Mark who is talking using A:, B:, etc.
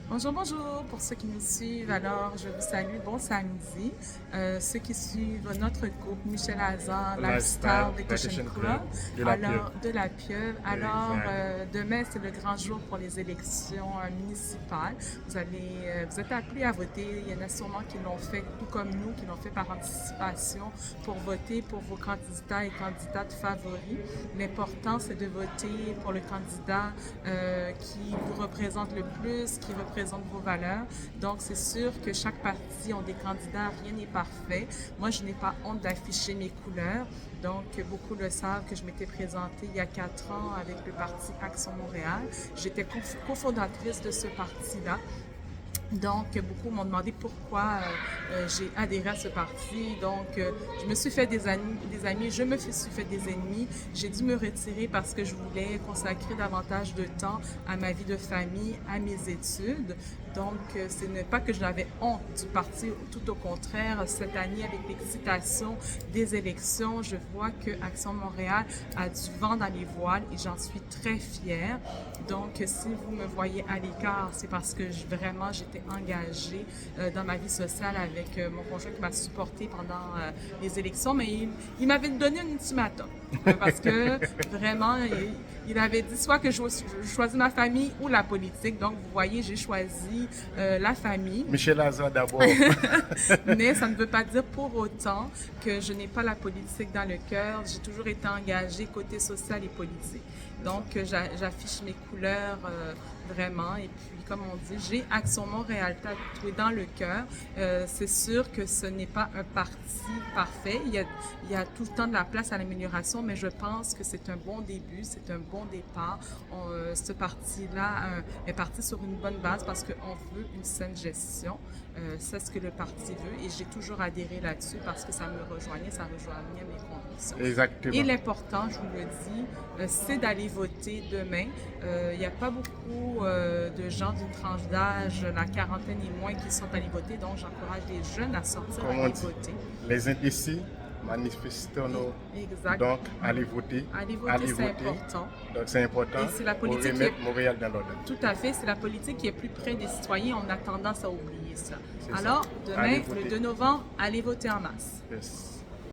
A: Bonjour, bonjour. Pour ceux qui nous suivent, alors je vous salue. Bon samedi. Ceux qui suivent notre groupe Michel Hazard, Lifestyle
B: Lifestyle
A: Vacation
B: Vacation
A: Club,
B: Club de la Pieuvre.
A: alors de la Pieuvre. Alors
B: Exact.
A: demain, c'est le grand jour pour les élections municipales. Vous êtes appelés à voter. Il y en a sûrement qui l'ont fait, tout comme nous, qui l'ont fait par anticipation pour voter pour vos candidats et candidates favoris. L'important, c'est de voter pour le candidat qui vous représente le plus, qui représente vos valeurs. Donc, c'est sûr que chaque parti ont des candidats, rien n'est parfait. Moi, je n'ai pas honte d'afficher mes couleurs. Donc, beaucoup le savent que je m'étais présentée il y a 4 ans avec le parti Action Montréal. J'étais cofondatrice de ce parti-là. Donc, beaucoup m'ont demandé pourquoi j'ai adhéré à ce parti. Donc, je me suis fait des amis, je me suis fait des ennemis. J'ai dû me retirer parce que je voulais consacrer davantage de temps à ma vie de famille, à mes études. Donc, ce n'est pas que je n'avais honte du parti, tout au contraire. Cette année, avec l'excitation des élections, je vois que Action Montréal a du vent dans les voiles et j'en suis très fière. Donc, si vous me voyez à l'écart, c'est parce que vraiment, j'étais engagée dans ma vie sociale avec mon conjoint qui m'a supportée pendant les élections, mais il m'avait donné un ultimatum parce que vraiment, il avait dit soit que je choisis ma famille ou la politique. Donc, vous voyez, j'ai choisi la famille.
B: Michel Hazard d'abord.
A: Mais ça ne veut pas dire pour autant que je n'ai pas la politique dans le cœur. J'ai toujours été engagée côté social et politique. Donc, j'affiche mes couleurs vraiment. Et puis, comme on dit, j'ai Action Montréal tatoué dans le cœur. C'est sûr que ce n'est pas un parti parfait. Il y a tout le temps de la place à l'amélioration, mais je pense que c'est un bon début, c'est un bon départ. Ce parti-là est parti sur une bonne base parce qu'on veut une saine gestion. C'est ce que le parti veut et j'ai toujours adhéré là-dessus parce que ça me rejoignait, ça rejoignait mes convictions.
B: Exactement.
A: Et l'important, je vous le dis, c'est d'aller voter demain. Il n'y a pas beaucoup de gens d'une tranche d'âge, la quarantaine et moins, qui sont allés voter, donc j'encourage les jeunes à sortir
B: Comme on
A: aller
B: dit,
A: voter.
B: les indécis, manifestons-nous.
A: Exact.
B: Donc, allez voter.
A: Aller voter, c'est important.
B: Donc, c'est important
A: Et c'est la
B: pour
A: politique
B: remettre Montréal dans l'ordre.
A: Tout à fait, c'est la politique qui est plus près des citoyens. On a tendance à oublier ça.
B: C'est ça.
A: Alors,
B: Allez
A: demain,
B: voter.
A: le 2 novembre, allez voter en masse.
B: Yes.